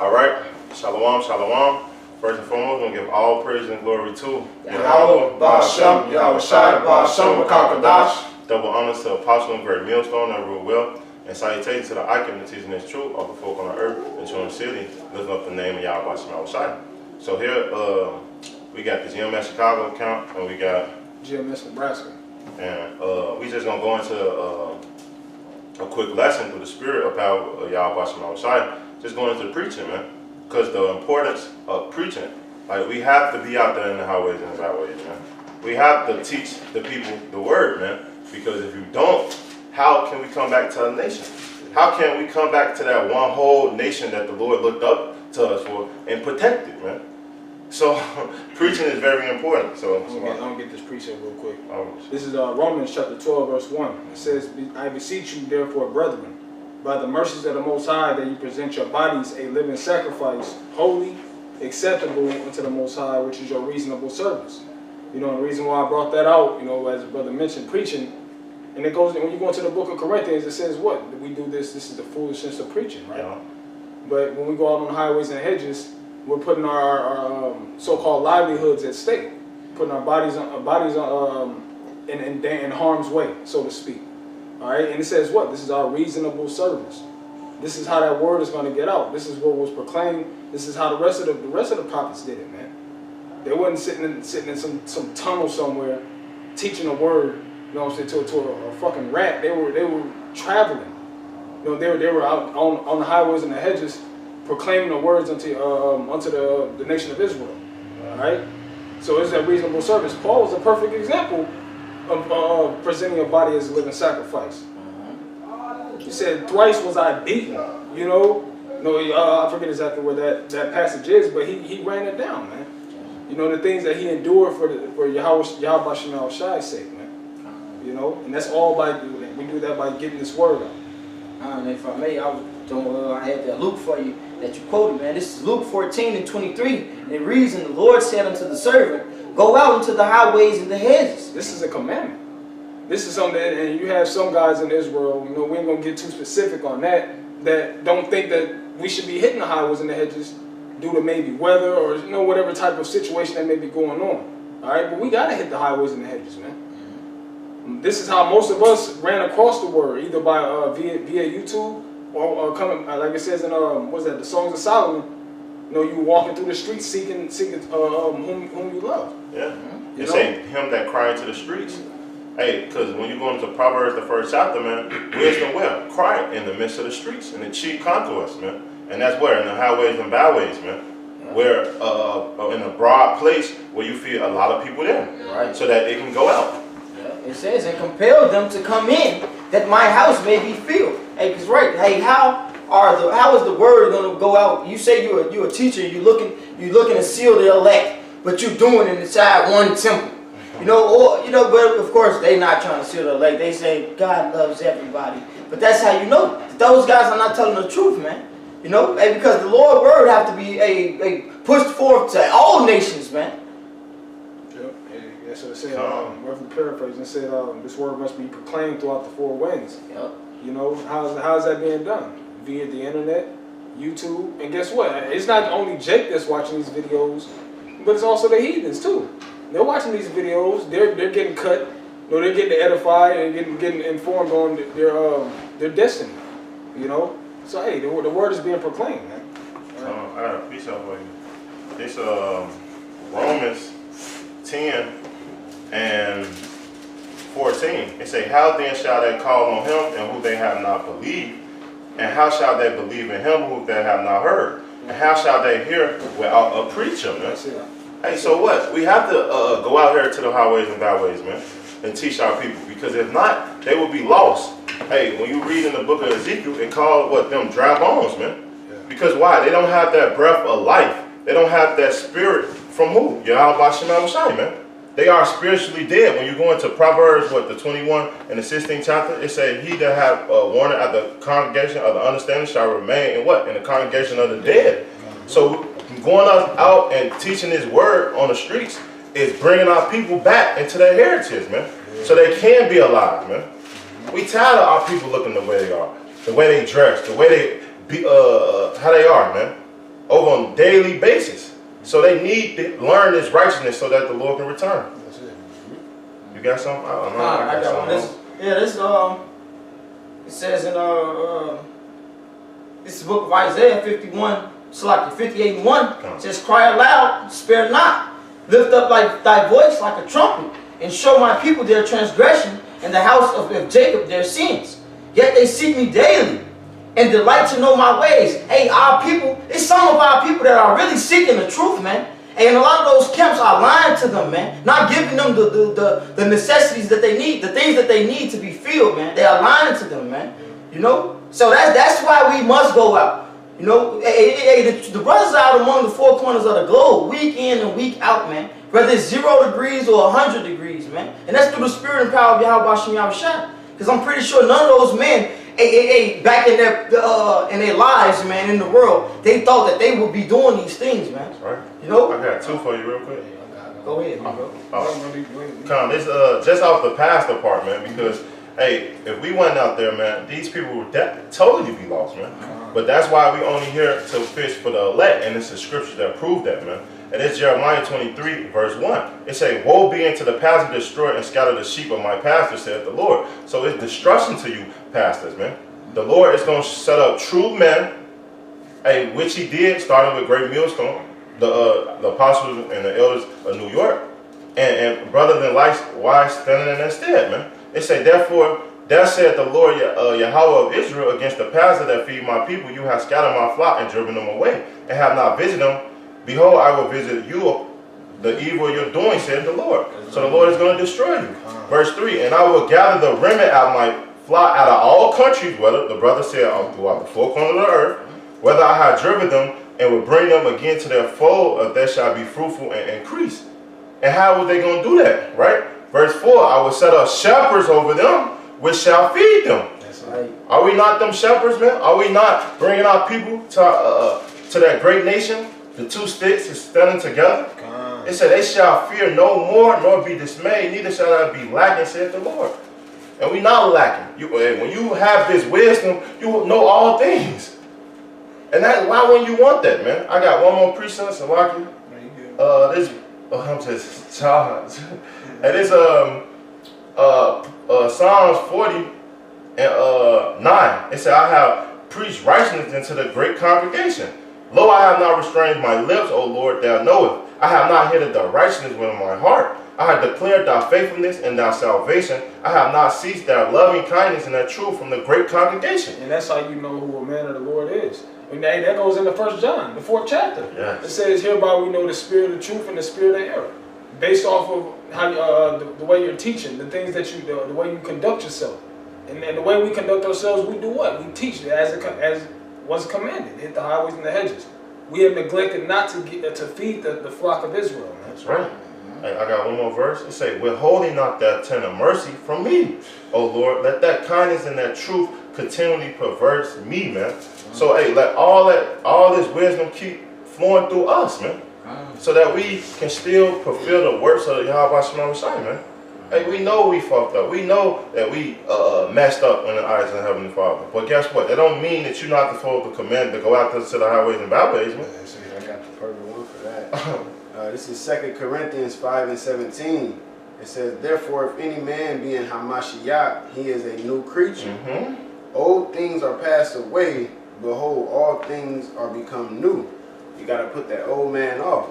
All right, shalom, shalom. First and foremost, we're going to give all praise and glory to Yahweh, Ba'ashem, Yahweh Shai, Ba'ashem, Wakakadash. Double honors to Apostle and Great Millstone that rule well, and salutations to the icon that teaching this truth of the folk on the earth and showing the city, lifting up the name of Yahweh Ba'ashem Shai. So here, we got the GMSChicago account, and we got GMSNebraska. And we just going to go into a quick lesson through the spirit of how Yahweh Ba'ashem Shai. Just going into preaching, man. Because the importance of preaching, like we have to be out there in the highways and the byways, man. We have to teach the people the word, man. Because if you don't, how can we come back to a nation? How can we come back to that one whole nation that the Lord looked up to us for and protect it, man? So preaching is very important. So I'm gonna get this precept real quick. This is Romans chapter 12, verse 1. It says, I beseech you, therefore, brethren, by the mercies of the Most High, that you present your bodies a living sacrifice, holy, acceptable unto the Most High, which is your reasonable service. You know, the reason why I brought that out, you know, as the brother mentioned, preaching, and it goes, when you go into the book of Corinthians, it says what? We do this is the foolishness of preaching, right? Yeah. But when we go out on the highways and hedges, we're putting our so-called livelihoods at stake, putting our bodies in harm's way, so to speak. All right, and it says what? This is our reasonable service. This is how that word is going to get out. This is what was proclaimed. This is how the rest of the prophets did it, man. They wasn't sitting in some tunnel somewhere, teaching a word. You know what I'm saying, to a fucking rat. They were traveling. You know, they were out on the highways and the hedges, proclaiming the words unto the nation of Israel. All right, so it's a reasonable service. Paul was a perfect example of presenting a body as a living sacrifice. He said, "Thrice was I beaten." You know, I forget exactly where that passage is, but he ran it down, man. You know, the things that he endured for Yahweh Ba'ashem Shai's sake, man. You know, and that's all by doing it. We do that by getting this word out. And if I may, I had that Luke for you that you quoted, man. This is Luke 14:23. And it reads, and the Lord said unto the servant, go out into the highways and the hedges. This is a commandment. This is something, and you have some guys in Israel, you know, we ain't going to get too specific on that don't think that we should be hitting the highways and the hedges due to maybe weather or, you know, whatever type of situation that may be going on. All right, but we got to hit the highways and the hedges, man. This is how most of us ran across the word, either by via YouTube or coming, like it says in what's that, the Songs of Solomon. You know, you walking through the streets seeking whom you love. Yeah, you say him that cried to the streets. Hey, because when you go into Proverbs, the first chapter, man, wisdom where? Cry in the midst of the streets, and the cheap conquest, man. And that's where? In the highways and byways, man. Where in a broad place where you feel a lot of people there. Right. So that it can go out. It says, and compel them to come in, that my house may be filled. Hey, because hey, how is the word going to go out? You say you're a teacher, you're looking to seal the elect, but you're doing it inside one temple. You know, but of course they not trying to seal the elect. They say God loves everybody, but that's how you know that those guys are not telling the truth, man. You know, because the Lord's word have to be pushed forth to all nations, man. That's what it said. Roughly paraphrasing, it said this word must be proclaimed throughout the four winds. Yep. You know, how's that being done? Via the internet, YouTube, and guess what? It's not only Jake that's watching these videos, but it's also the heathens too. They're watching these videos. They're getting cut. You know, they're getting edified and getting informed on their destiny. You know, so hey, the word is being proclaimed, man. Right. I got a piece of for you. This Romans 10. And 14, it say, how then shall they call on him in whom they have not believed? And how shall they believe in him whom they have not heard? And how shall they hear without a preacher, man? Hey, so what? We have to go out here to the highways and byways, man, and teach our people. Because if not, they will be lost. Hey, when you read in the book of Ezekiel, it called them dry bones, man. Yeah. Because why? They don't have that breath of life. They don't have that spirit from who? Yahweh Ba'ashem Shai, man. They are spiritually dead. When you go into Proverbs, the 21 and the 16th chapter, it says, he that have warned at the congregation of the understanding shall remain in what? In the congregation of the dead. So going out and teaching this word on the streets is bringing our people back into their heritage, man. So they can be alive, man. We tired of our people looking the way they are, the way they dress, the way they be, how they are, man. over a daily basis. So they need to learn this righteousness so that the Lord can return. That's it. You got something? I don't know. I got one. This it says in this is the book of Isaiah 58:1. It says, "Cry aloud, spare not, lift up thy voice like a trumpet, and show my people their transgression, and the house of Jacob their sins. Yet they seek me daily, and delight to know my ways." Hey, our people, it's some of our people that are really seeking the truth, man. And a lot of those camps are lying to them, man. Not giving them the necessities that they need, the things that they need to be filled, man. They are lying to them, man. You know? So that's why we must go out. You know, the brothers out among the four corners of the globe, week in and week out, man. Whether it's 0 degrees or 100 degrees, man. And that's through the spirit and power of Yahweh Shem Yahushua. Because I'm pretty sure none of those men, back in their lives, man, in the world, they thought that they would be doing these things, man. That's right. You know? I got two for you real quick. Go ahead, bro. This just off the pastor part, man, because hey, if we went out there, man, these people would totally be lost, man. But that's why we only here to fish for the elect, and it's a scripture that prove that, man. And it's Jeremiah 23, verse 1. It say, "Woe be unto the pastor destroy and scatter the sheep of my pastor, saith the Lord." So it's destruction to you, pastors, man. The Lord is going to set up true men, which he did, starting with Great Millstone, the apostles and the elders of New York, and brothers and wives standing in their stead, man. It say, "Therefore, thus saith the Lord Yahweh of Israel, against the pastor that feed my people, you have scattered my flock and driven them away, and have not visited them. Behold, I will visit you the evil you're doing, saith the Lord." So the Lord is going to destroy you. Verse 3, "And I will gather the remnant out of my flock out of all countries," whether the brother said throughout the four corners of the earth, "whether I have driven them, and will bring them again to their fold, they shall be fruitful and increase." And how are they going to do that, right? Verse 4, "I will set up shepherds over them, which shall feed them." That's right. Are we not them shepherds, man? Are we not bringing our people to that great nation? The two sticks is standing together. It said, "They shall fear no more, nor be dismayed, neither shall I be lacking, saith the Lord." And we not lacking. When you have this wisdom, you will know all things. And why wouldn't you want that, man? I got one more precept, Salaki. I'm just charged. And it's Psalms 40 and 9. It said, "I have preached righteousness into the great congregation. Lo, I have not restrained my lips, O Lord, thou knowest. I have not hidden thy righteousness within my heart. I have declared thy faithfulness and thy salvation. I have not ceased thy loving kindness and thy truth from the great congregation." And that's how you know who a man of the Lord is. And that goes into 1 John, the 4th chapter. Yes. It says, "Hereby we know the spirit of truth and the spirit of error." Based off of how the way you're teaching, the things that you do, the way you conduct yourself. And the way we conduct ourselves, we do what? We teach as was commanded. Hit the highways and the hedges. We have neglected not to feed the flock of Israel. Man. That's right. I got one more verse. It say, "Withholding not that tender mercy from me, O Lord, let that kindness and that truth continually perverse me," man. So hey, let all this wisdom keep flowing through us, man. So that we can still fulfill the works of Yahweh Shem Yahushua, man. Hey, we know we fucked up. We know that we messed up in the eyes of the Heavenly Father. But guess what? That don't mean that you're not supposed to command to go out to the highways and byways, man. I got the perfect one for that. This is 2 Corinthians 5 and 17. It says, "Therefore, if any man be in Hamashiach, he is a new creature. Old things are passed away. Behold, all things are become new." You got to put that old man off.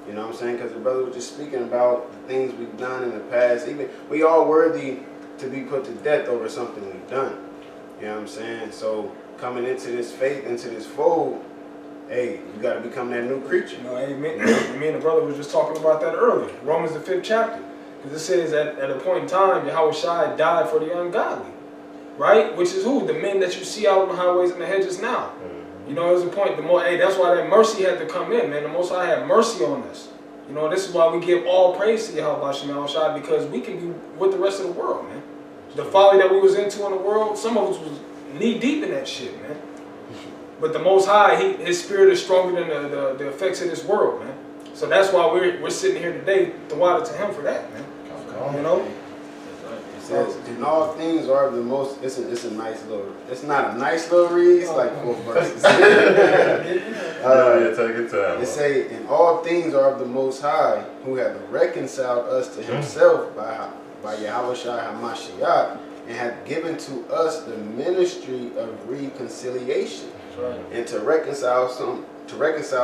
You know what I'm saying? Because the brother was just speaking about the things we've done in the past. Even we all worthy to be put to death over something we've done. You know what I'm saying? So coming into this faith, into this fold, hey, you got to become that new creature. You know, me and the brother was just talking about that earlier. Romans the 5th chapter. Because it says at a point in time, Yahweh Shai died for the ungodly. Right? Which is who? The men that you see out on the highways and the hedges now. You know, there's a point. That's why that mercy had to come in, man. The Most High had mercy on us. You know, this is why we give all praise to Yahweh Shem Yahushua, because we can be with the rest of the world, man. The folly that we was into in the world, some of us was knee deep in that shit, man. But the Most High, His Spirit is stronger than the effects of this world, man. So that's why we're sitting here today to water to Him for that, man. You know. It says, "In all things are the most." It's a nice little. It's not a nice little read. It's like 4 verses. ahead, take your time. It say, and all things are of the Most High, who hath reconciled us to himself by Yahushua HaMashiach, and hath given to us the ministry of reconciliation. Right. And to reconcile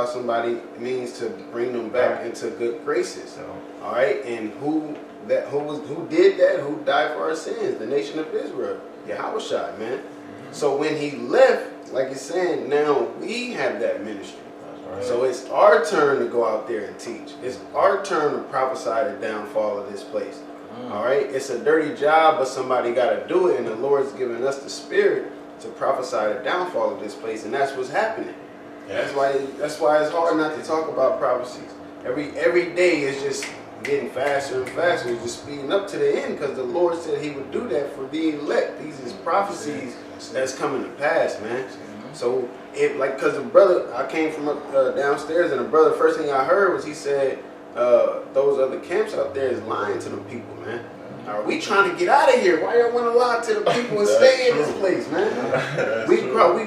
somebody means to bring them back into good graces. All right, and who did that? Who died for our sins? The nation of Israel, Yahushua, man. So when he left, like it's saying, now we have that ministry. Right. So it's our turn to go out there and teach. It's our turn to prophesy the downfall of this place. All right, it's a dirty job, but somebody got to do it, and the Lord's given us the spirit to prophesy the downfall of this place, and that's what's happening. That's why it's hard not to talk about prophecies. Every day is just getting faster and faster. It's just speeding up to the end, because the Lord said he would do that for the elect. These is prophecies that's coming to pass, man. So because the brother, I came from downstairs, and the brother, first thing I heard was he said, those other camps out there is lying to them people, man. Are we trying to get out of here? Why y'all want to lie to the people and stay in this place, man? We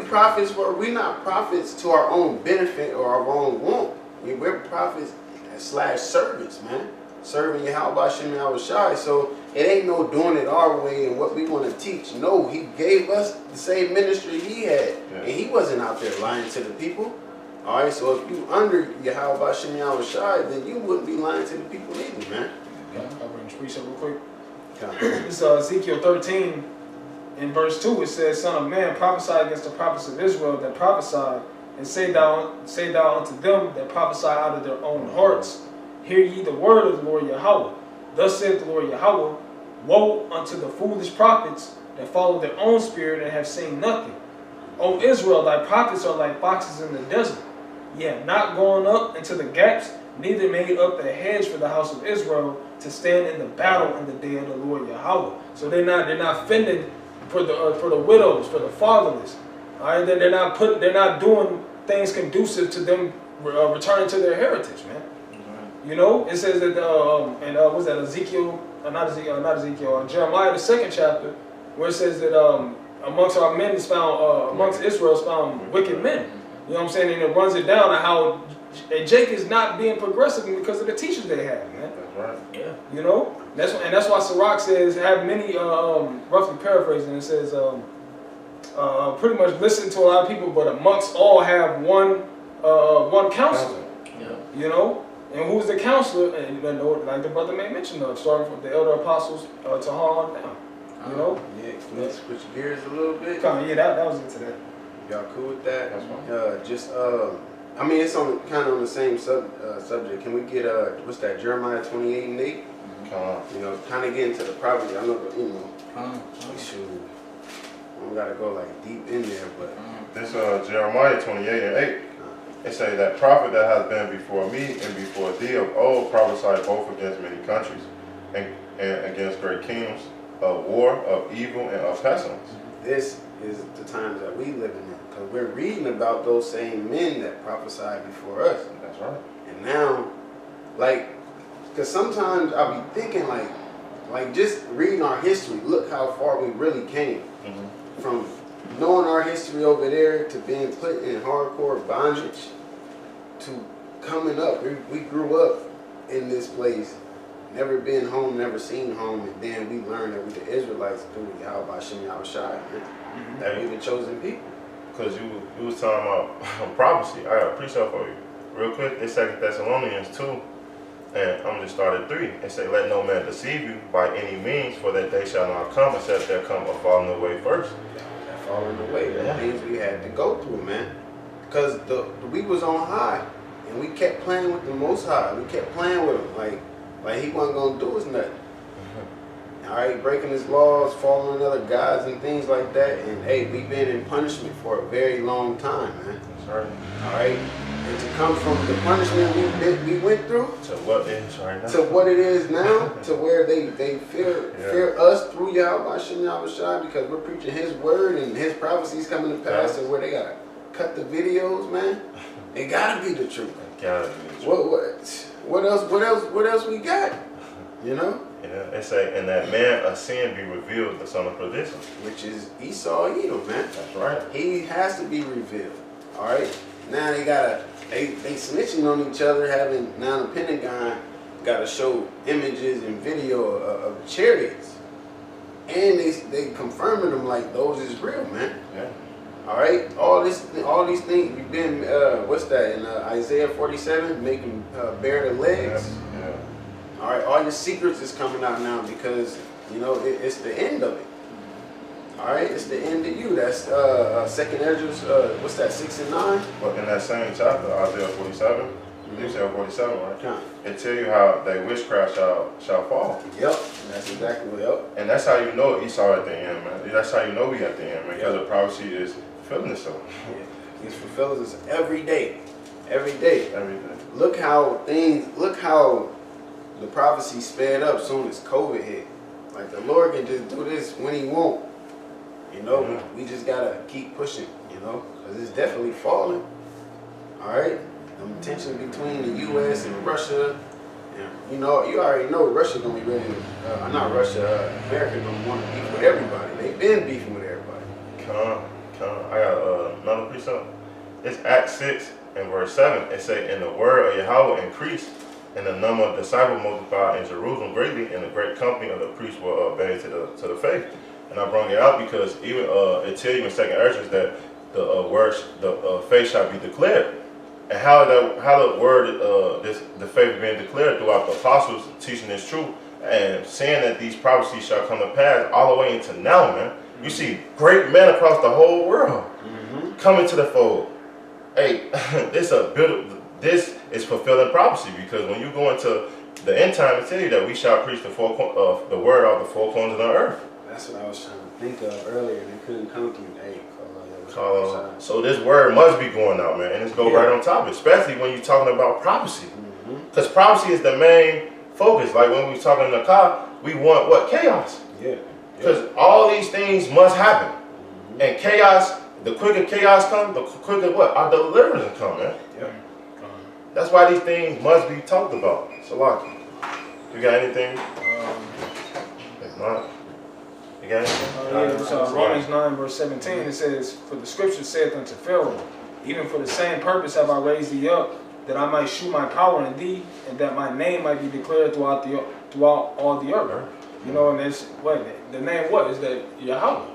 prophets, we're not prophets to our own benefit or our own want. We're prophets / servants, man. Serving Yahweh Shem Yahushai. So it ain't no doing it our way and what we want to teach. No, he gave us the same ministry he had. And he wasn't out there lying to the people. All right, so if you under Yahweh Shem Yahushai, then you wouldn't be lying to the people either, man. I'll bring the preset real quick. This Ezekiel 13 in verse 2, it says, Son of man, prophesy against the prophets of Israel that prophesy, and say thou unto them that prophesy out of their own hearts, hear ye the word of the Lord Yahweh. Thus saith the Lord Yahweh, woe unto the foolish prophets that follow their own spirit and have seen nothing. O Israel, thy prophets are like foxes in the desert. Ye have not gone up into the gaps, neither made up the hedge for the house of Israel to stand in the battle in the day of the Lord Yahweh. So they're not fending for the widows, for the fatherless. All right, they're not doing things conducive to them returning to their heritage, man. You know, it says that what's that, Jeremiah the 2nd chapter, where it says that amongst our men is found, amongst Israel is found wicked men. You know what I'm saying? And it runs it down to how Jake is not being progressive because of the teachers they have, man. That's right. Yeah. You know, that's why Sirach says, have many, roughly paraphrasing, it says, pretty much listen to a lot of people, but amongst all have one counselor. Yeah. You know, and who's the counselor? And you know, like the brother made mention of, starting from the elder apostles to on down. You know. Yeah. Let's switch gears a little bit. Yeah, that was into that. Y'all cool with that? I mean, it's on kind of on the same subject. Can we get what's that? Jeremiah 28 and 8. You know, kind of get into the prophecy. I know, you know, shoot, we gotta go like deep in there, but this Jeremiah 28 and 8. It say that prophet that has been before me and before thee of old prophesied both against many countries and against great kingdoms, of war, of evil, and of pestilence. This is the times that we live in, because we're reading about those same men that prophesied before us. That's right. And now, like, because sometimes I'll be thinking like just reading our history, look how far we really came. From knowing our history over there to being put in hardcore bondage to coming up. We grew up in this place, never been home, never seen home, and then we learned that we the Israelites through Yahweh Shem Yahushai, that we the chosen people. Because you was talking about prophecy. I got a precept for you. Real quick, it's 2 Thessalonians 2, and I'm just start at 3. It say, let no man deceive you by any means, for that they shall not come except there come a falling away first. That falling away, the things we had to go through, man. Because we was on high, and we kept playing with the Most High. We kept playing with him, like he wasn't going to do us nothing. All right, breaking his laws, following other gods and things like that. And hey, we've been in punishment for a very long time, man. That's right. All right, and to come from the punishment we went through to what it is right now, to what it is now, to where they fear us through Yahweh Shem Yahushai, because we're preaching His word and His prophecies coming to pass. And where they gotta cut the videos, man. It gotta be the truth. It gotta be the truth. What else we got? You know? Yeah, it say, and that man of sin be revealed, the son of perdition. Which is Esau Edom, man. That's right. He has to be revealed. All right? Now they gotta they snitching on each other, having now the Pentagon got to show images and video of chariots, and they confirming them like those is real, man. Yeah. All right, all these things you've been what's that in Isaiah 47, making bare the legs. Yeah. All right, all your secrets is coming out now because you know it's the end of it. All right, it's the end of you. That's Second Ezra, what's that, 6 and 9? But in that same chapter, Isaiah 47, Isaiah 47, right? Yeah. It tell you how they witchcraft shall fall. Yep, that's exactly what. Yep. And that's how you know Esau at the end, man. That's how you know we at the end, man. Because the prophecy is fulfilling itself. Yeah. It fulfills us every day, every day. Every day. Look how the prophecy sped up soon as COVID hit. Like the Lord can just do this when He won't. You know, we just gotta keep pushing. You know, because it's definitely falling. All right, the tension between the U.S. and Russia. You know, you already know Russia gonna be ready to. Not Russia. America gonna want to beef with everybody. They've been beefing with everybody. I got another precept. It's Acts 6 and verse 7. It say, "And the word of Yahweh increased, and the number of disciples multiplied in Jerusalem greatly, and a great company of the priests were obeyed to the faith." And I brought it out because even it tells you in Second Ezra that the faith shall be declared, and how the word the faith being declared throughout the apostles teaching this truth and saying that these prophecies shall come to pass all the way into now, man. You see great men across the whole world coming to the fold. Hey, this is fulfilling prophecy, because when you go into the end time, it tell you that we shall preach the word of the four corners of the earth. That's what I was trying to think of earlier. They couldn't come to me. Hey, so this word must be going out, man, and it's go right on top, especially when you're talking about prophecy. Because prophecy is the main focus. Like when we were talking in the car, we want what? Chaos. Yeah. Because all these things must happen. And chaos, the quicker chaos comes, the quicker what? Our deliverance will come, man. Yeah. That's why these things must be talked about. So, Lockie, you got anything? If not, you got anything? So Romans 9 verse 17, it says, "For the scripture saith unto Pharaoh, even for the same purpose have I raised thee up, that I might shew my power in thee, and that my name might be declared throughout all the earth." You know, and it's what the name what is that Yahweh.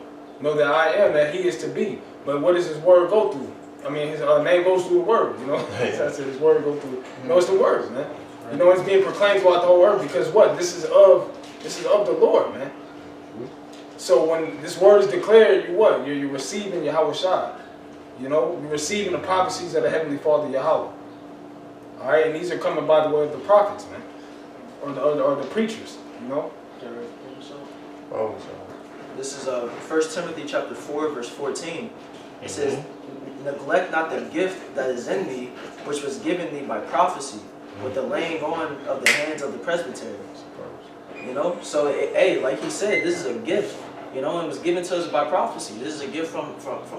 Know that I am, that He is to be. But what does His word go through? I mean, His name goes through the word. You know, that's His word go through. You know, it's the words, man. You know, it's being proclaimed throughout the whole earth, because what? This is of the Lord, man. So when this word is declared, you what? You're receiving Yahweh Shai. You know, you're receiving the prophecies of the Heavenly Father Yahweh. All right, and these are coming by the way of the prophets, man, or the preachers. You know. This is 1 Timothy chapter 4, verse 14. It says, "Neglect not the gift that is in thee, which was given thee by prophecy, with the laying on of the hands of the presbyteries." You know, so hey, like he said, this is a gift. You know, it was given to us by prophecy. This is a gift from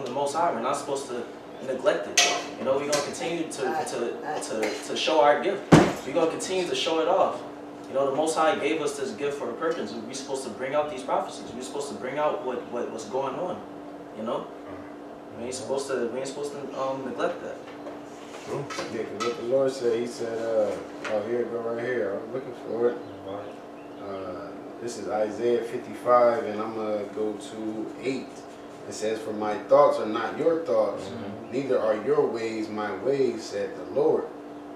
the Most High. We're not supposed to neglect it. You know, we're gonna continue to show our gift. We're gonna continue to show it off. You know, the Most High gave us this gift for a purpose. We're supposed to bring out these prophecies. We're supposed to bring out what's going on. You know, we ain't supposed to neglect that. Yeah, because what the Lord said, He said, oh, here, go right here. I'm looking for it. This is Isaiah 55, and I'm going to go to 8. It says, "For my thoughts are not your thoughts, neither are your ways my ways, said the Lord.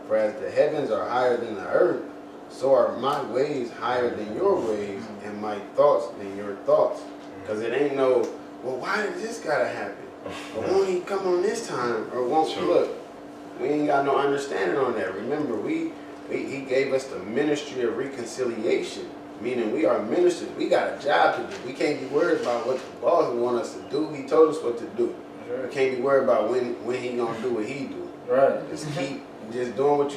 For as the heavens are higher than the earth, so are my ways higher than your ways, and my thoughts than your thoughts." Because it ain't no, well, why did this gotta happen? Or won't He come on this time? Or won't look? We ain't got no understanding on that. Remember, He gave us the ministry of reconciliation, meaning we are ministers. We got a job to do. We can't be worried about what the boss want us to do. He told us what to do. Right. We can't be worried about when He gonna do what He do. Right. Just keep doing what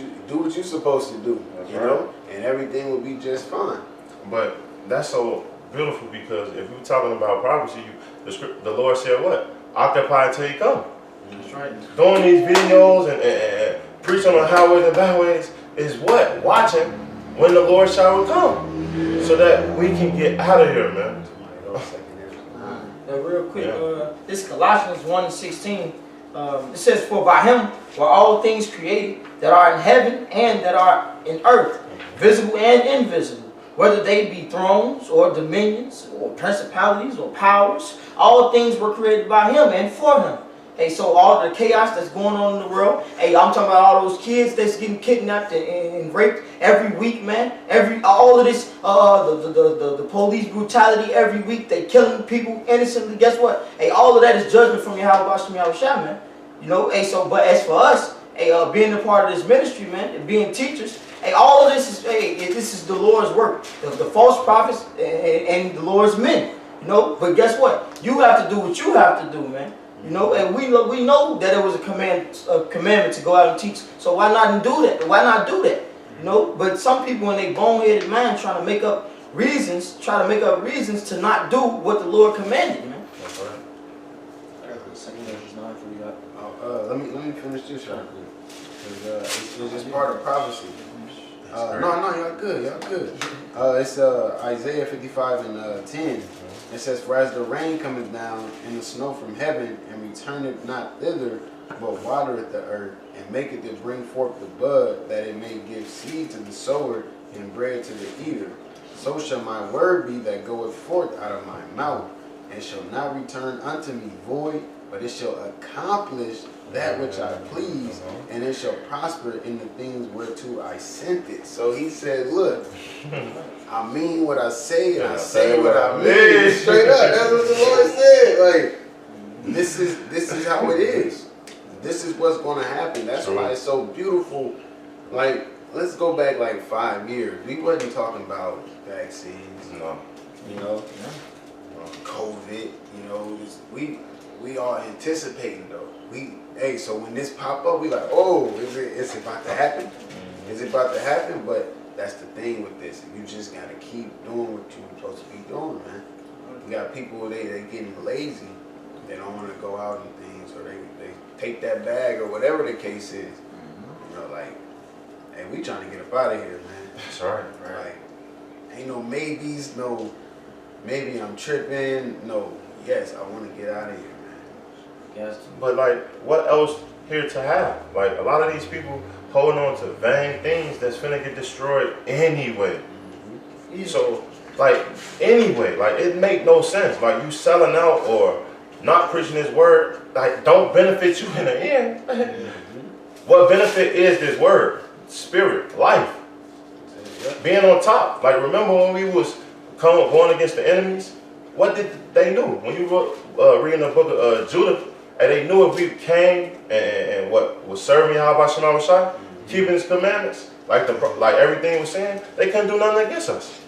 you're supposed to do. That's you know, and everything will be just fine. But that's so beautiful, because if you're talking about prophecy, the Lord said what? Occupy until He come. That's right. Doing these videos and preaching on the highways and byways is what? Watching when the Lord shall come, so that we can get out of here, man. Real quick, this Colossians 1:16, it says, for by him were all things created that are in heaven and that are in earth, visible and invisible, whether they be thrones or dominions or principalities or powers. All things were created by him and for him. Hey, so all the chaos that's going on in the world, hey, I'm talking about all those kids that's getting kidnapped and raped every week, man. All of this, the police brutality every week, they killing people innocently. Guess what? Hey, all of that is judgment from Yahweh Shah, man. You know, hey, so, but as for us, hey, being a part of this ministry, man, and being teachers, hey, all of this is, hey, this is the Lord's work. The false prophets and the Lord's men, you know. But guess what? You have to do what you have to do, man. You know, and we know that it was a commandment to go out and teach. So why not do that? Why not do that? You know, but some people in their boneheaded mind try to make up reasons to not do what the Lord commanded, man. That's right. Let me finish this right quick. It's just part of prophecy. No, y'all good. It's Isaiah 55 and 10. It says, for as the rain cometh down and the snow from heaven, and returneth not thither, but watereth the earth, and maketh it bring forth the bud, that it may give seed to the sower and bread to the eater, so shall my word be that goeth forth out of my mouth, and shall not return unto me void, but it shall accomplish that which I please, and it shall prosper in the things whereto I sent it. So he said, look, I mean what I say, and I say what I mean. Straight up, that's what the Lord said. Like, this is how it is. This is what's going to happen. That's why it's so beautiful. Like, let's go back like 5 years. We wasn't talking about vaccines, you know, COVID. You know, we are anticipating though. So when this pop up, we like, oh, is it about to happen? Is it about to happen? But that's the thing with this. You just gotta keep doing what you're supposed to be doing, man. You got people, they getting lazy. They don't want to go out and things, or they take that bag or whatever the case is. You know, like, hey, we trying to get up out of here, man. That's right. Like, ain't no maybes, no maybe I'm tripping, no, yes, I want to get out of here. Yes. But like, what else here to have? Like, a lot of these people holding on to vain things that's finna get destroyed anyway. So, like, anyway, like, it make no sense. Like, you selling out or not preaching His word, like, don't benefit you in the end. What benefit is this word? Spirit, life, being on top. Like, remember when we was going against the enemies? What did they do? When you reading the book of Judah, and they knew if we came and what was serving Yahweh Shah, keeping His commandments, like everything was saying, they couldn't do nothing against us.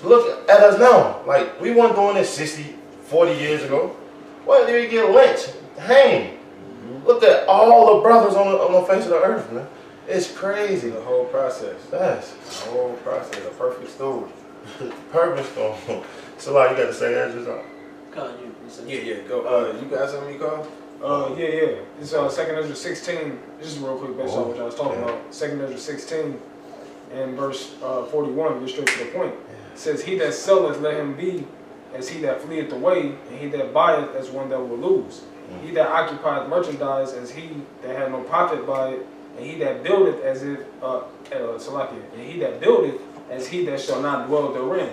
Look at us now. Like, we weren't doing this 60, 40 years ago. Well, did we get lynched, hanged? Look at all the brothers on the face of the earth, man. It's crazy. The whole process. Yes. The whole process. A perfect storm. Perfect storm. So, like, you got to say that just on. Yeah, go. You got something you call? Yeah. It's 2nd Ezra 16. Just real quick, based on what I was talking about. 2nd Ezra 16 and verse 41. Get straight to the point. It says, "He that selleth, let him be as he that fleeth away, and he that buyeth as one that will lose. He that occupieth merchandise as he that had no profit by it, and he that buildeth as if and he that buildeth as he that shall not dwell therein."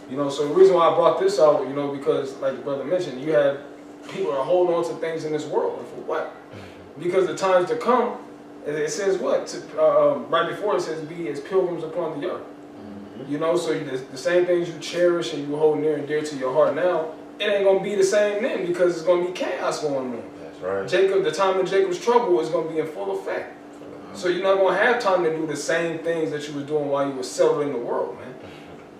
You know, so the reason why I brought this out, you know, because like the brother mentioned, you had people are holding on to things in this world. And for what? Because the times to come, it says what? Right before it says, "Be as pilgrims upon the earth." You know, so the same things you cherish and you hold near and dear to your heart now, it ain't gonna be the same then, because it's gonna be chaos going on. That's right. The time of Jacob's trouble is gonna be in full effect. So you're not gonna have time to do the same things that you was doing while you were settled in the world, man.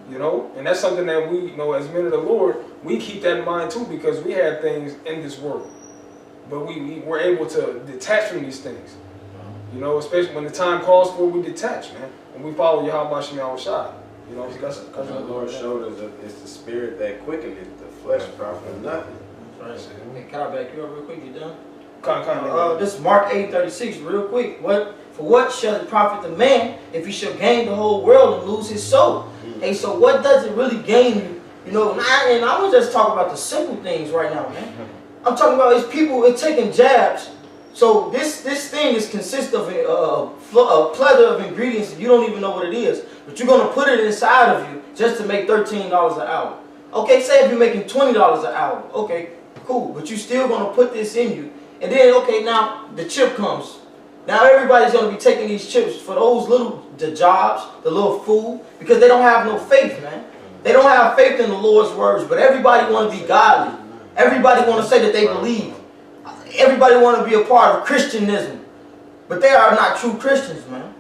You know, and that's something that we, you know, as men of the Lord, we keep that in mind too, because we had things in this world, but we were able to detach from these things. You know, especially when the time calls for it, we detach, man, and we follow Yahweh Shah. You know, because the Lord showed us that it's the spirit that quickeneth, the flesh profit nothing. That's right. Hey, can I back you up real quick? You done? This This is Mark 8:36, real quick. For what shall it profit the man if he shall gain the whole world and lose his soul? Hey, so what does it really gain you? You know, and I was just talking about the simple things right now, man. I'm talking about is people are taking jabs. So this thing consists of a plethora of ingredients and you don't even know what it is. But you're going to put it inside of you just to make $13 an hour. Okay, say if you're making $20 an hour. Okay, cool. But you're still going to put this in you. And then, okay, now the chip comes. Now everybody's going to be taking these chips for those the jobs, the little food, because they don't have no faith, man. They don't have faith in the Lord's words, but everybody want to be godly. Everybody want to say that they believe. Everybody want to be a part of Christianism, but they are not true Christians, man.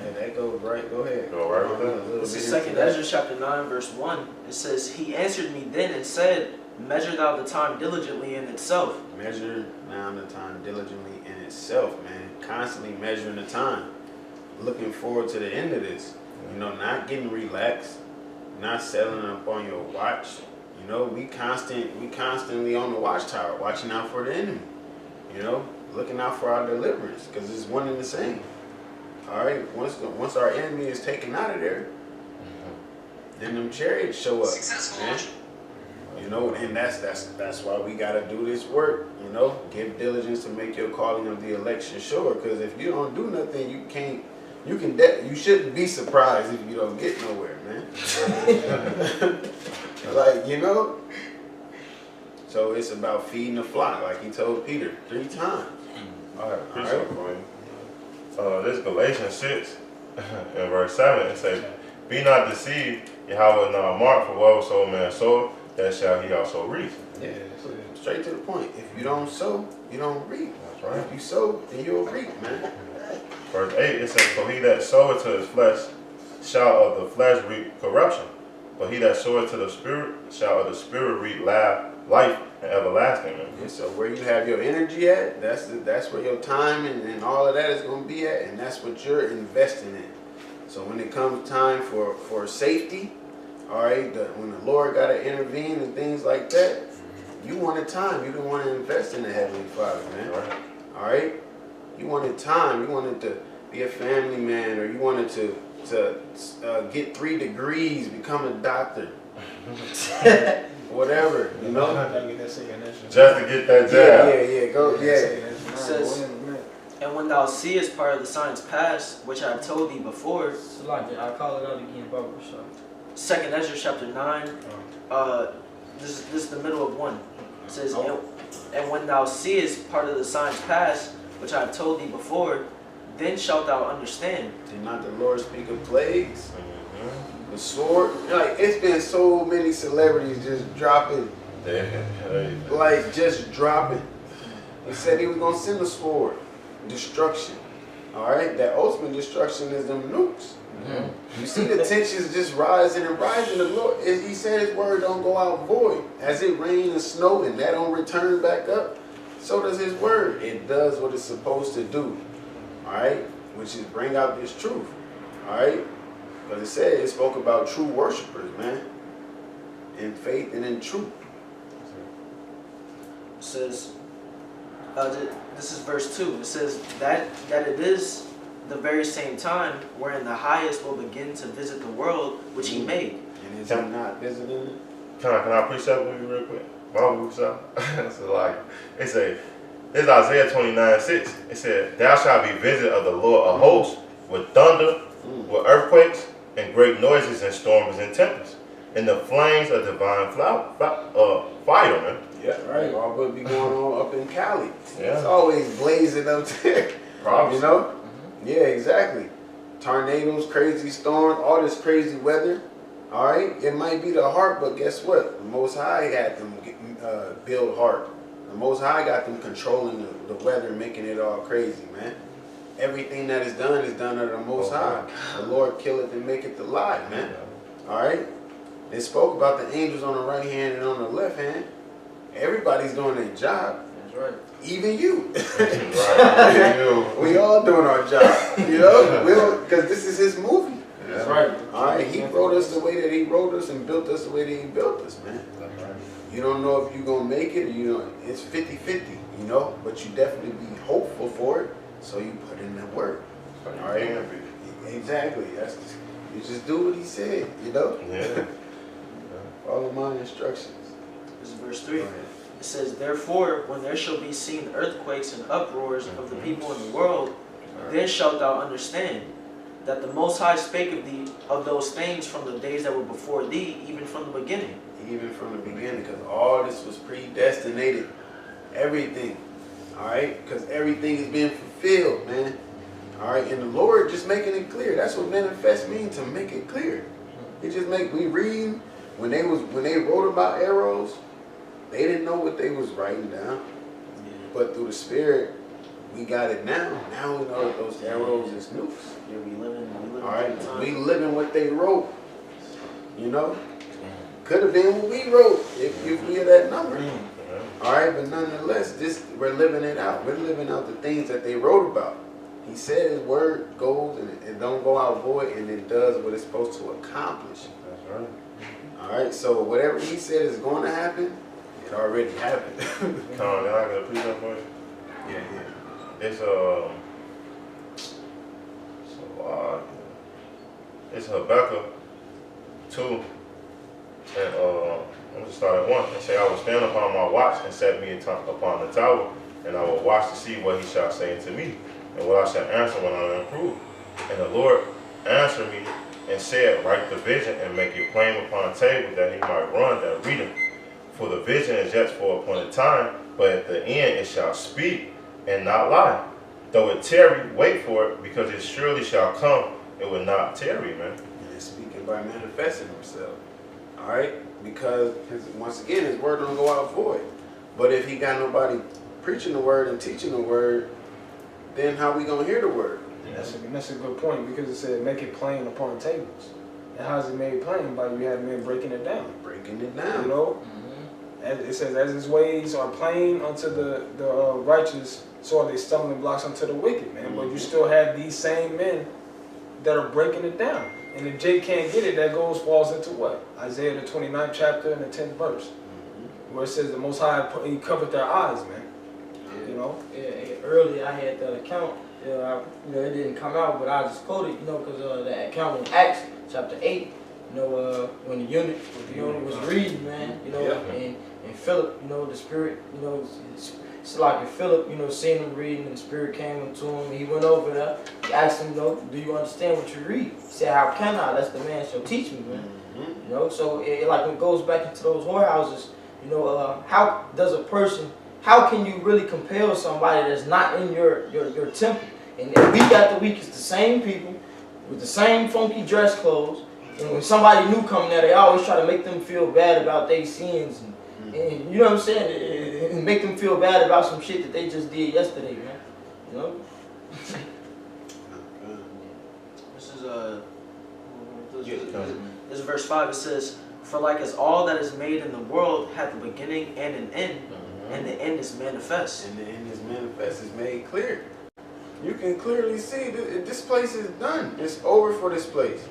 Hey, that goes right. Go ahead. Go right with that. This is 2 Ezra chapter 9, verse 1. It says, He answered me then and said, Measure thou the time diligently in itself. Measure now the time diligently in itself, man. Constantly measuring the time. Looking forward to the end of this. You know, not getting relaxed, not settling up on your watch. You know, we constantly on the watchtower, watching out for the enemy. You know, looking out for our deliverance, because it's one and the same. All right, once our enemy is taken out of there, then them chariots show up. Man. You know, and that's why we gotta do this work. You know, give diligence to make your calling of the election sure. Because if you don't do nothing, you shouldn't be surprised if you don't get nowhere, man. Like, you know. So it's about feeding the flock, like he told Peter 3 times. I have a precept for you. This Galatians 6 in verse 7, it says, Be not deceived, Yahweh not mark for whatsoever man sow, that shall he also reap. Yeah, straight to the point. If you don't sow, you don't reap. That's right. If you sow, then you'll reap, man. Verse 8, it says, For he that soweth to his flesh shall of the flesh reap corruption, but he that soweth to the Spirit shall of the Spirit reap life and everlasting. Yeah, so where you have your energy at, that's where your time and all of that is going to be at, and that's what you're investing in. So when it comes time for safety, all right, when the Lord got to intervene and things like that, you wanted time. You didn't want to invest in the Heavenly Father, man. Right. All right? You wanted time. You wanted to be a family man, or you wanted to get 3 degrees, become a doctor. Whatever, you know? Just to get that jab. Yeah, go, yeah. It says, And when thou seest part of the signs past, which I have told thee before, I call it out again, Barbara. 2 Ezra chapter 9, this is the middle of 1. It says, And when thou seest part of the signs past, which I have told thee before, then shalt thou understand. Did not the Lord speak of plagues? The sword? Like, it's been so many celebrities just dropping. Like, just dropping. He said he was going to send a sword. Destruction. Alright? That ultimate destruction is them nukes. You see the tensions just rising and rising. The Lord, he said his word don't go out void. As it rain and snow and that don't return back up, so does his word. It does what it's supposed to do. Alright? Which is bring out this truth. Alright? Because it said, it spoke about true worshipers, man. In faith and in truth. It says, this is verse 2. It says that it is the very same time wherein the highest will begin to visit the world which he made. And is he not visiting it? Can I precept with you real quick? My precept. So like, it say, it's Isaiah 29:6. It said, Thou shalt be visited of the Lord of hosts with thunder, with earthquakes, and great noises and storms and tempests, and the flames of divine fire, man. Yeah, right. All what be going on up in Cali. Yeah. It's always blazing up there. Probably. You know? Yeah, exactly. Tornadoes, crazy storms, all this crazy weather. All right? It might be the heart, but guess what? The Most High got them build heart. The Most High got them controlling the weather, making it all crazy, man. Everything that is done under the Most High. The Lord killeth and maketh alive, man. All right? They spoke about the angels on the right hand and on the left hand. Everybody's doing their job. That's right. Even you. Right. We all doing our job. You know? Because this is his movie. That's right. All right? He wrote us the way that he wrote us and built us the way that he built us, man. That's right. You don't know if you're going to make it. You know, it's 50-50, you know? But you definitely be hopeful for it. So you put in the work. So you All right? can be. Exactly. You just do what he said, you know? Yeah. Follow my instructions. This is verse 3. Go ahead. It says, therefore, when there shall be seen earthquakes and uproars of the people in the world, then shalt thou understand that the Most High spake of thee of those things from the days that were before thee, even from the beginning. Even from the beginning, because all this was predestinated. Everything. Alright? Because everything is being fulfilled, man. Alright? And the Lord just making it clear. That's what manifest means, to make it clear. It just make, we read, when they wrote about arrows, they didn't know what they was writing down. But through the Spirit, we got it now. Now we know that those arrows is nukes. Yeah, we living Alright? We living what they wrote. You know? Could have been what we wrote if we had that number. Alright, but nonetheless, we're living it out. We're living out the things that they wrote about. He said his word goes and it don't go out void, and it does what it's supposed to accomplish. That's right. Alright, so whatever he said is going to happen, it already happened. Come on, I got a preach up for you. Yeah. It's Habakkuk 2, and I'm gonna start at 1. And say, I will stand upon my watch and set me upon the tower, and I will watch to see what he shall say unto me, and what I shall answer when I am improved. And the Lord answered me and said, write the vision and make it plain upon a table, that he might run that readeth. For the vision is yet for a appointed time, but at the end it shall speak and not lie. Though it tarry, wait for it, because it surely shall come. It will not tarry, man. And it's speaking by manifesting himself. Alright? Because, once again, his word don't go out void. But if he got nobody preaching the word and teaching the word, then how we going to hear the word? That's a good point, because it said make it plain upon tables. And how is it made plain? By you having men breaking it down. Breaking it down. You know? As it says, as his ways are plain unto the righteous, so are they stumbling blocks unto the wicked, man. But you still have these same men that are breaking it down. And if Jake can't get it, that falls into what? Isaiah the 29th chapter and the 10th verse. Where it says the Most High, he covered their eyes, man. You know? Yeah, earlier I had that account. It didn't come out, but I just quoted, because that account in Acts chapter 8, when the eunuch was reading, man, and Philip, the Spirit, it's like if Philip, seeing him reading and the Spirit came into him, he went over there, he asked him, do you understand what you read? He said, how can I? That's the man shall teach me, man. So it goes back into those whorehouses, how does a person, how can you really compel somebody that's not in your temple? And week after week, it's the same people with the same funky dress clothes. And when somebody new come there, they always try to make them feel bad about their sins. And you know what I'm saying? And make them feel bad about some shit that they just did yesterday, man. This is verse 5. It says, for like as all that is made in the world hath a beginning and an end, and the end is manifest. And the end is manifest, is made clear. You can clearly see this place is done. It's over for this place.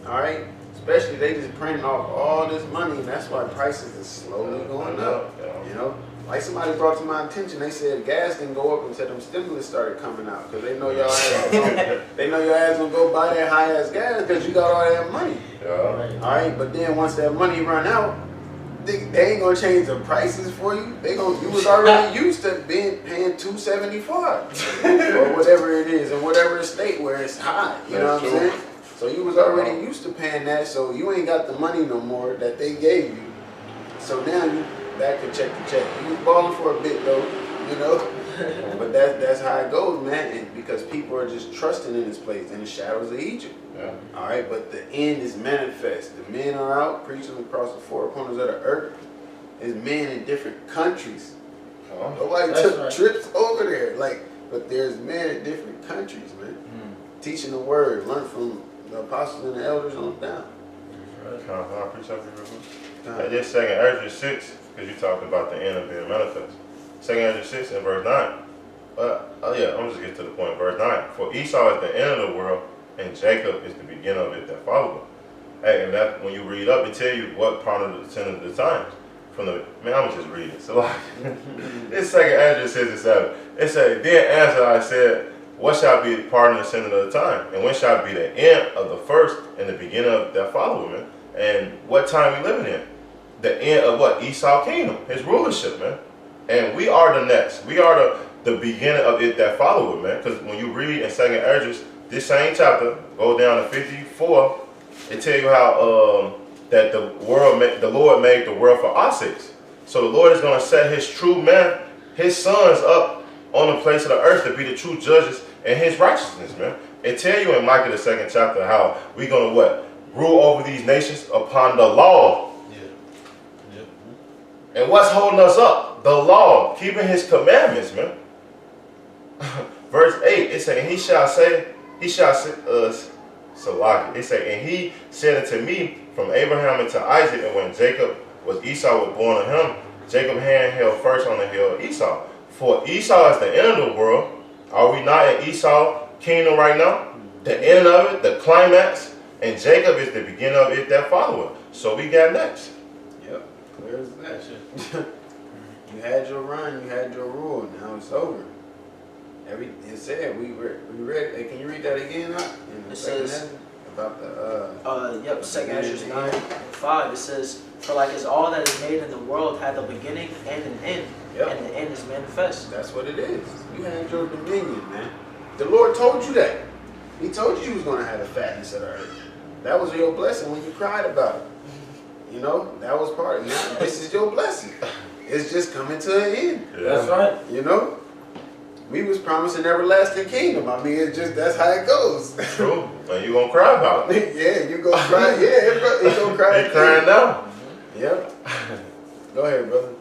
Alright? Especially they just printing off all this money, and that's why prices is slowly going up. Like somebody brought to my attention, they said gas didn't go up until them stimulus started coming out, because they know your ass gonna go buy that high ass gas because you got all that money. Alright, but then once that money run out, they ain't gonna change the prices for you. You was already used to paying $2.75 or whatever it is, in whatever state where it's high. You know what I'm saying? So you was already used to paying that, so you ain't got the money no more that they gave you. So now you back to check. You was balling for a bit though, But that's how it goes, man. And because people are just trusting in this place, in the shadows of Egypt. Alright, but the end is manifest. The men are out preaching across the four corners of the earth. There's men in different countries. Nobody took trips over there. But there's men in different countries, man. Teaching the word, learn from the apostles and the elders on down. Can I preach something real quick? Just 2 Ezra 6, because you talked about the end of being manifest. 2 Ezra 6 and verse 9. I'm just get to the point. Verse 9. For Esau is the end of the world, and Jacob is the beginning of it that followed him. Hey, and that when you read up, it tell you what part of the 10 of the times. I'm just reading. So this 2 Ezra 6 and 7. It says, then answered I said, what shall be the pardon of the sin of the time? And when shall be the end of the first and the beginning of that following? And what time we living in? the end of what? Esau's kingdom, his rulership, man. And we are the next. We are the beginning of it that follow it, man. Because when you read in 2nd Esdras, this same chapter, go down to 54, it tell you how that the Lord made the world for our sakes. So the Lord is going to set his true men, his sons up on the place of the earth to be the true judges and his righteousness, man. It tell you in Micah the 2nd chapter how we're going to what? Rule over these nations upon the law. Yeah. And what's holding us up? The law, keeping his commandments, man. Verse 8, it say, and he shall say Salaki. It say, and he said unto me from Abraham unto Isaac, and when Esau was born of him, Jacob's hand held first on the hill of Esau. For Esau is the end of the world. Are we not in Esau's kingdom right now? The end of it, the climax, and Jacob is the beginning of it that follow it. So we got next. Yep, clear as that. You had your run, you had your rule, now it's over. It said, we read, hey, can you read that again? It says, about the, yep, 2nd Esdras 9:5, it says, for like as all that is made in the world had a beginning and an end, yep. and the end is manifest. That's what it is. You had your dominion, man. The Lord told you that. He told you was going to have the fatness of the earth. That was your blessing when you cried about it. You know, that was part of it. Now, this is your blessing. It's just coming to an end. Yeah. That's right. You know? We was promised an everlasting kingdom. I mean, it's just, that's how it goes. True. And you gonna cry about it. Yeah, you gonna cry. Yeah, it's gonna cry. They crying now. Yep. Go ahead, brother.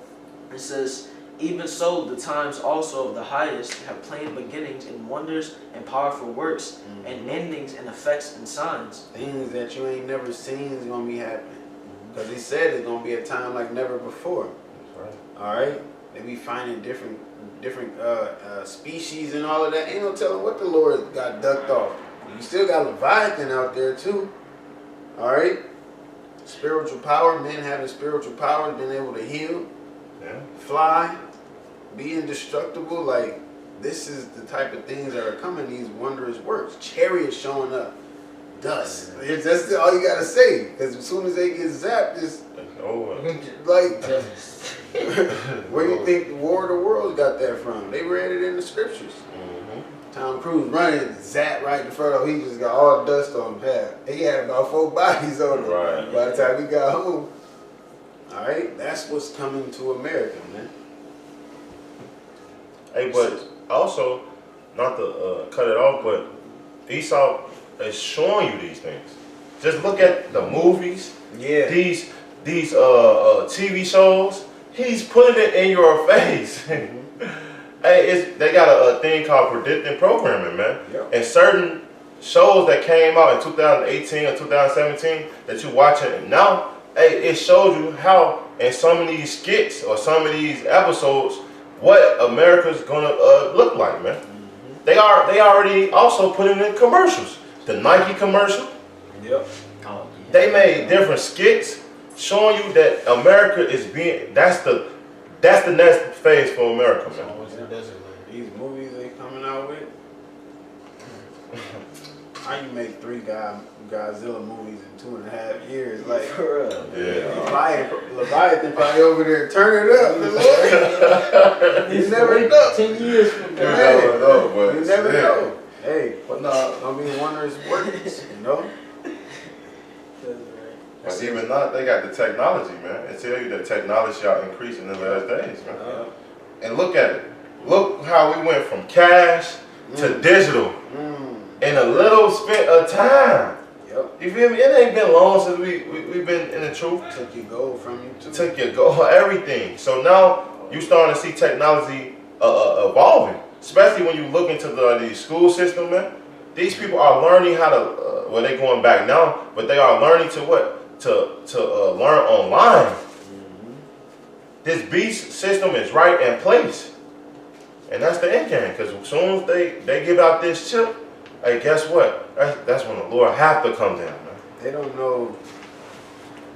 It says, even so, the times also of the highest have plain beginnings in wonders and powerful works, and endings in effects and signs. Things that you ain't never seen is gonna be happening. Because he said it's gonna be a time like never before. That's right. All right. They be finding different species and all of that. Ain't no telling what the Lord got ducked off. You still got Leviathan out there too. All right. Spiritual power, men having spiritual power, being able to heal, fly, be indestructible. Like, this is the type of things that are coming. These wondrous works. Chariots showing up. Dust. That's all you gotta say. Because as soon as they get zapped, it's like, where you think the War of the Worlds got that from? They read it in the scriptures. Tom Cruise running, zap right in front of him. He just got all dust on the path. He had about 4 bodies on him by the time he got home. All right, that's what's coming to America, man. Hey, but also, not to cut it off, but Esau is showing you these things. Just look at the movies. Yeah. These TV shows. He's putting it in your face. Hey, they got a thing called predicting programming, man. Yep. And certain shows that came out in 2018 or 2017 that you're watching now, hey, it shows you how in some of these skits or some of these episodes what America's gonna look like, man. They already also putting in commercials. The Nike commercial. Yep. Oh, yeah. They made different skits showing you that America is being that's the next phase for America, man. These movies they coming out with. How you make 3 Godzilla movies in 2.5 years? Like, Yeah. Leviathan probably over there turning it up. You never know. 10 years from You now. never know, but You never yeah. know. Hey, but no, gonna be wondrous works, you know? But even not, they got the technology, man. It tell you that technology are increasing in the last days, man. And look at it. Look how we went from cash to digital in a little spent of time. Yep. You feel me? It ain't been long since we've been in the truth. Took your gold from you too. Took your goal, everything. So now you starting to see technology evolving, especially when you look into these school system, man. These people are learning how to. Well, they're going back now, but they are learning to what? To learn online. This beast system is right in place, and that's the end game. Because as soon as they give out this chip, hey, guess what? That's when the Lord have to come down, man. They don't know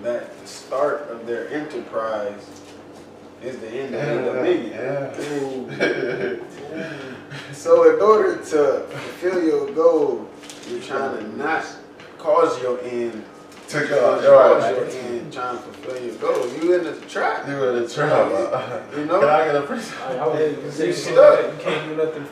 that the start of their enterprise is the end of the dominion. So in order to fulfill your goal, you're trying to not cause your end To God. Right. And trying to fulfill your goal. You in the trap. You in the trap. You know? Can I get a priest? You can't do nothing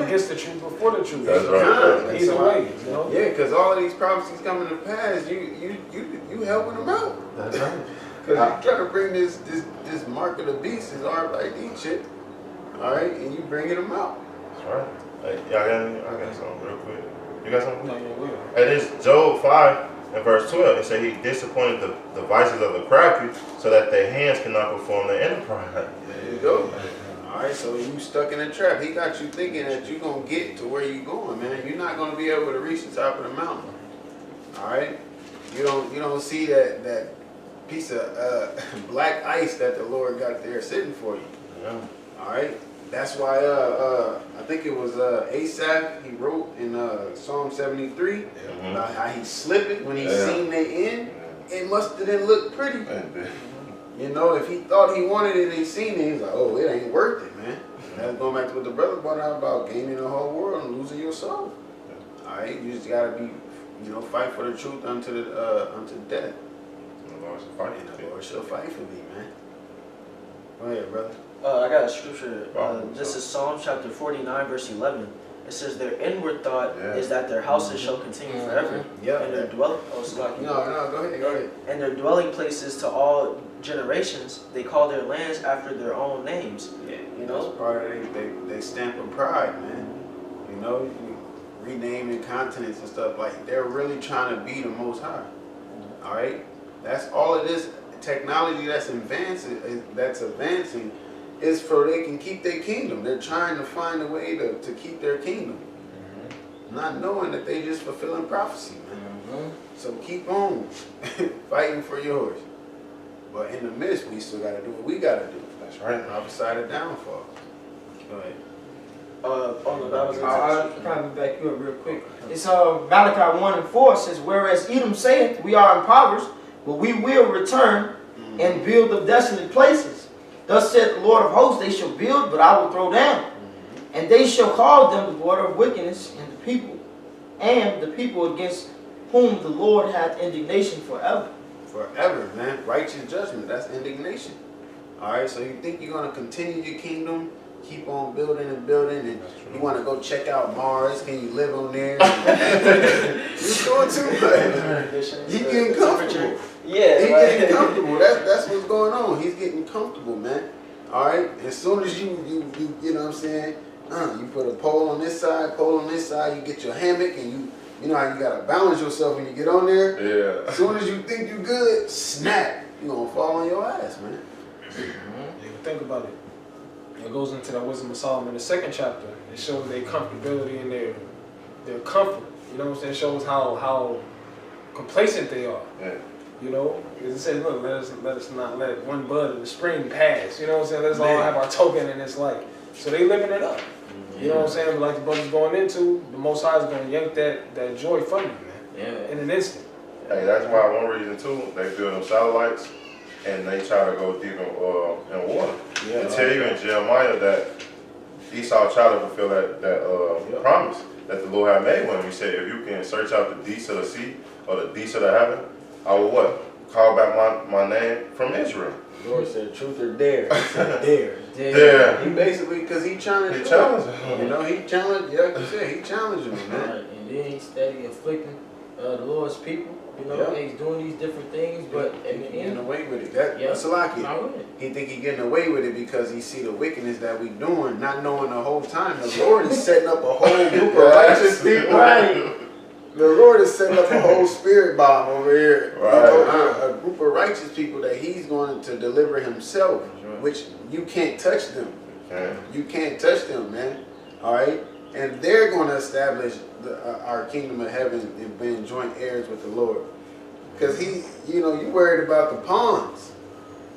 against the truth before the truth. That's right. Either way, you know? Yeah, because all of these prophecies coming to pass, you helping them out. That's right. Because you try to bring this mark of the beast, this RFID shit, all right, and you bringing them out. That's right. Hey, y'all got any? I got something real quick. You got something? No, yeah, Hey, this Job 5 and verse 12. It said he disappointed the devices of the crafty so that their hands cannot perform their enterprise. There you go. All right, so you stuck in a trap. He got you thinking that you're going to get to where you're going, man. You're not going to be able to reach the top of the mountain. All right? You don't see that piece of black ice that the Lord got there sitting for you. Yeah. All right? That's why I think it was Asaph, he wrote in Psalm 73 about how he slipped it when he seen the end. It must have didn't look pretty. You know, if he thought he wanted it and he seen it, he's like, oh, it ain't worth it, man. That's going back to what the brother brought out about gaining the whole world and losing your soul. All right? You just got to be, fight for the truth unto death. The Lord shall fight And for the me. Lord shall fight for me, man. Go ahead, brother. I got a scripture. This is Psalm chapter 49, verse 11. It says, their inward thought is that their houses shall continue forever. Yeah. And their dwelling, No, go ahead. and their dwelling places to all generations. They call their lands after their own names. Yeah, You know? that's part of they stamp of pride, man. You know, you renaming continents and stuff, like they're really trying to be the Most High. All right, that's all of this technology that's advancing is for they can keep their kingdom. They're trying to find a way to keep their kingdom, not knowing that they just fulfilling prophecy, man. So keep on fighting for yours. But in the midst, we still got to do what we got to do. That's right. Prophesy the downfall. Go ahead. I'll probably back you up real quick. It's Malachi 1 and 4 says, whereas Edom saith, we are impoverished, but we will return and build the desolate places. Thus saith the Lord of hosts, they shall build, but I will throw down. And they shall call them the border of wickedness, and the people against whom the Lord hath indignation forever. Forever, man. Righteous judgment. That's indignation. All right, so you think you're going to continue your kingdom, keep on building and building, and you want to go check out Mars, can you live on there? You're doing too much. He's getting comfortable. Yeah, He's getting comfortable. That's what's going on. He's getting comfortable, man. All right, as soon as you know what I'm saying, you put a pole on this side, you get your hammock, and you know how you got to balance yourself when you get on there? Yeah. As soon as you think you're good, snap. You're going to fall on your ass, man. Yeah, think about it. It goes into that Wisdom of Solomon, the 2nd chapter. It shows their comfortability and their comfort. You know what I'm saying? It shows how complacent they are. Yeah. You know, because it says, look, let us not let one bud of the spring pass. You know what I'm saying? Let's all have our token in this life. So they living it up. You know what I'm saying? But like the brother's going into, the Most High is going to yank that joy from you, man. Yeah. In an instant. Hey, that's why one reason too, they build them satellites and they try to go deep in water. Yeah, They tell you in Jeremiah that Esau tried to fulfill that promise that the Lord had made with him. He said, if you can search out the deeps of the sea or the deeps of the heaven, I will what? Call back my name from Israel. The Lord said, truth or dare? He said, dare. Dare. He basically, because he challenged He challenged him. You know, he challenged, like you said, he challenged him, man. Right. And then he's steady afflicting the Lord's people. You know, Yeah. he's doing these different things, but in the Getting end, away with it. That's Salaki. not with it. He think he getting away with it because he see the wickedness that we doing, not knowing the whole time. The Lord is setting up a whole group of righteous people. Right. The Lord is setting up a whole spirit bomb over here. Right. You know, a group of righteous people that he's going to deliver himself, which you can't touch them. Okay. You can't touch them, man. All right? And they're going to establish our kingdom of heaven and being joint heirs with the Lord. Because you worried about the pawns.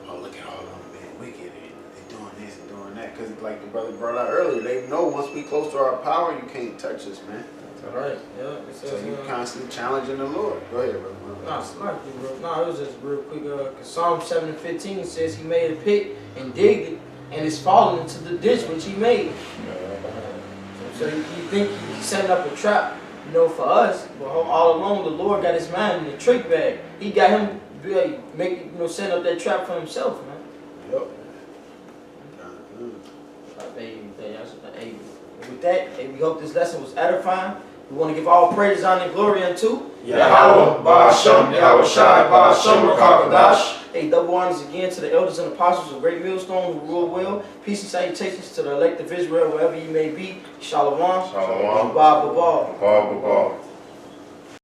Oh, look at all of them being wicked and they doing this and doing that. Because like the brother brought out earlier, they know once we close to our power, you can't touch us, man. Right. Yeah. It So says, you constantly challenging the Lord. Go ahead, brother. nah, it's like it, bro. Nah, it was just real quick. Psalm 7 and 15 says he made a pit and digged it, and it's fallen into the ditch which he made. So you think he's setting up a trap You know, for us, but all along the Lord got his mind in the trick bag. He got him setting up that trap for himself, man. Yep. Hey, with that, hey, we hope this lesson was edifying. We want to give all praise, honor, and glory unto Yahweh, Ba'ashem, Yahweh Shai, Ba'ashem, Rakakadash. Hey, double honors again to the elders and apostles of Great Millstone who rule well. Peace and salutations to the elect of Israel, wherever you may be. Shalom. Shalom. Baba. Baba.